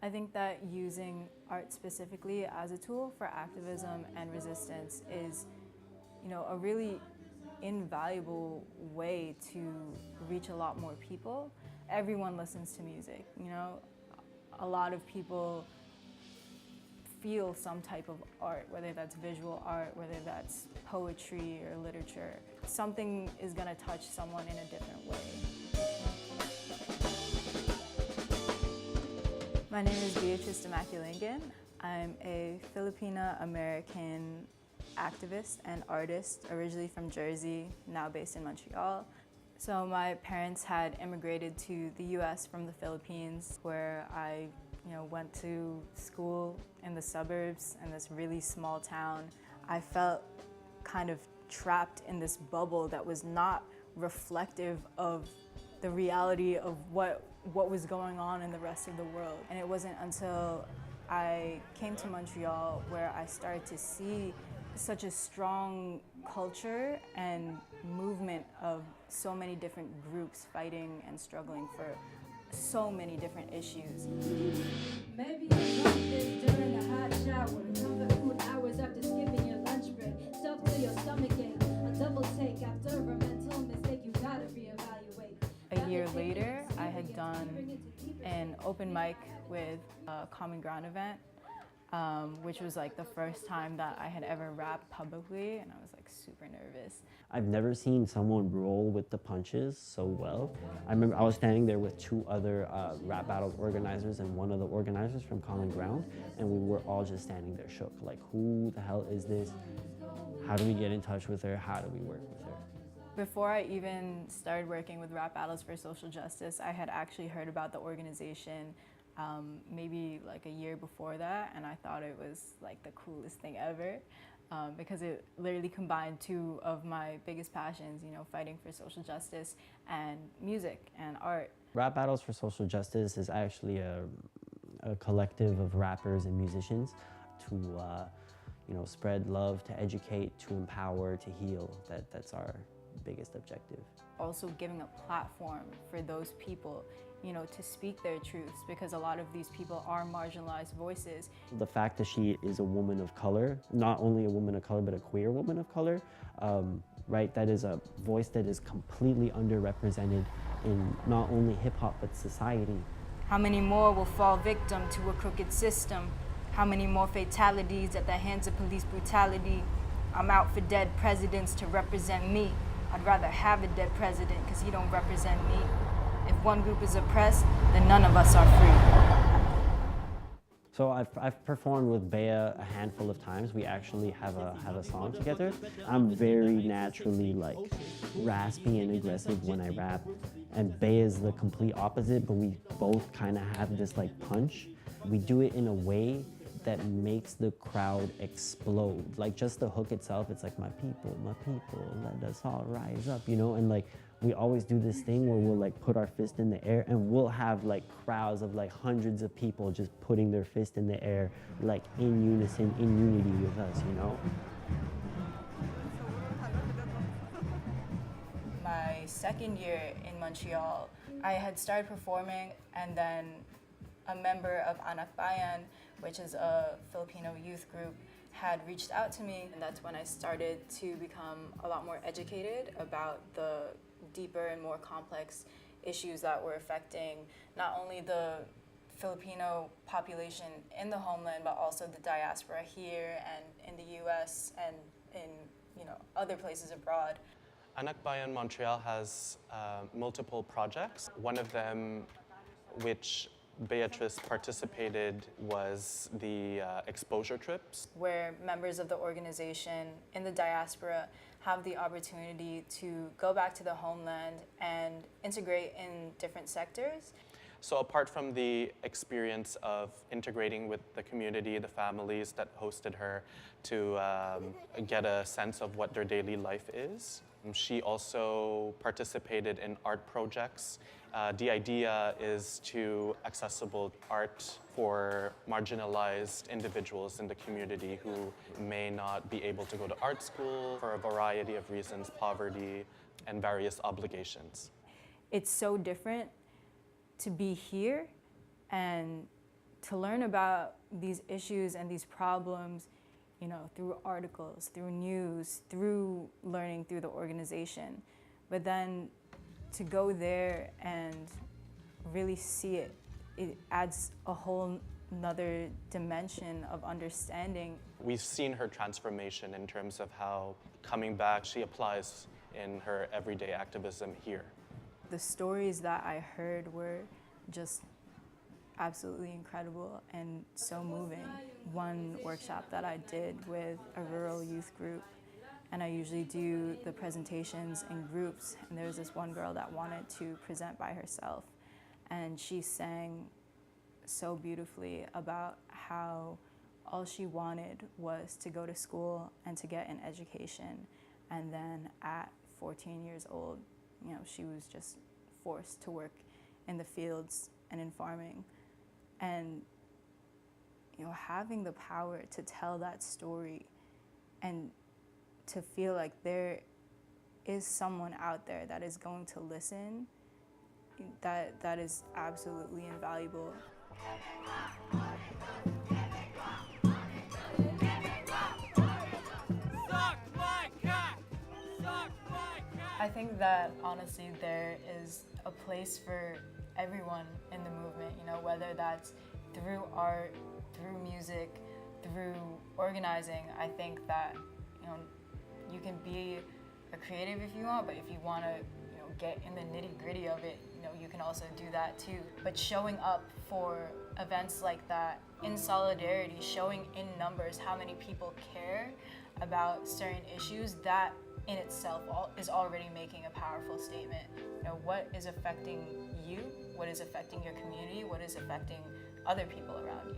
I think that using art specifically as a tool for activism and resistance is, a really invaluable way to reach a lot more people. Everyone listens to music, A lot of people feel some type of art, whether that's visual art, whether that's poetry or literature. Something is going to touch someone in a different way. My name is Beatrice Dimaculangan. I'm a Filipino-American activist and artist, originally from Jersey, now based in Montreal. So my parents had immigrated to the US from the Philippines, where I went to school in the suburbs in this really small town. I felt kind of trapped in this bubble that was not reflective of the reality of what was going on in the rest of the world. And it wasn't until I came to Montreal where I started to see such a strong culture and movement of so many different groups fighting and struggling for so many different issues. Maybe you want this during a hot shower. Comfort food hours after skipping your lunch break. Stuff till your stomach ache. A double take after a mental mistake. You gotta reevaluate. A year later, I had done an open mic with a Common Ground event, which was like the first time that I had ever rapped publicly, and I was like super nervous. I've never seen someone roll with the punches so well. I remember I was standing there with two other rap battles organizers and one of the organizers from Common Ground, and we were all just standing there shook, like, who the hell is this? How do we get in touch with her? How do we work with her? Before I even started working with Rap Battles for Social Justice, I had actually heard about the organization maybe like a year before that, and I thought it was like the coolest thing ever because it literally combined two of my biggest passions, fighting for social justice and music and art. Rap Battles for Social Justice is actually a collective of rappers and musicians to spread love, to educate, to empower, to heal. That's our biggest objective. Also giving a platform for those people, to speak their truths, because a lot of these people are marginalized voices. The fact that she is a woman of color, not only a woman of color, but a queer woman of color, right? That is a voice that is completely underrepresented in not only hip hop, but society. How many more will fall victim to a crooked system? How many more fatalities at the hands of police brutality? I'm out for dead presidents to represent me. I'd rather have a dead president because he don't represent me. If one group is oppressed, then none of us are free. So I've performed with Bea a handful of times. We actually have a song together. I'm very naturally like raspy and aggressive when I rap, and Bea is the complete opposite, but we both kind of have this like punch. We do it in a way that makes the crowd explode. Like just the hook itself, it's like, my people, let us all rise up, and like we always do this thing where we'll like put our fist in the air, and we'll have like crowds of like hundreds of people just putting their fist in the air, like in unison, in unity with us, My second year in Montreal, I had started performing, and then a member of Anak Bayan, which is a Filipino youth group, had reached out to me, and that's when I started to become a lot more educated about the deeper and more complex issues that were affecting not only the Filipino population in the homeland, but also the diaspora here and in the US and in other places abroad. Anak Bayan Montreal has multiple projects. One of them, which Beatrice participated, was the exposure trips, where members of the organization in the diaspora have the opportunity to go back to the homeland and integrate in different sectors. So apart from the experience of integrating with the community, the families that hosted her, to get a sense of what their daily life is, she also participated in art projects. The idea is to accessible art for marginalized individuals in the community who may not be able to go to art school for a variety of reasons, poverty and various obligations. It's so different to be here and to learn about these issues and these problems, you know, through articles, through news, through learning through the organization. But then to go there and really see it, it adds a whole another dimension of understanding. We've seen her transformation in terms of how coming back she applies in her everyday activism here. The stories that I heard were just absolutely incredible and so moving. One workshop that I did with a rural youth group, and I usually do the presentations in groups, and there was this one girl that wanted to present by herself, and she sang so beautifully about how all she wanted was to go to school and to get an education, and then at 14 years old, you know, she was just forced to work in the fields and in farming. And you know, having the power to tell that story and to feel like there is someone out there that is going to listen, that is absolutely invaluable. I think that honestly there is a place for everyone in the movement, you know, whether that's through art, through music, through organizing. I think that, you know, you can be a creative if you want, but if you want to, you know, get in the nitty-gritty of it, you know, you can also do that too. But showing up for events like that in solidarity, showing in numbers how many people care about certain issues, that in itself is already making a powerful statement. You know, what is affecting you? What is affecting your community? What is affecting other people around you?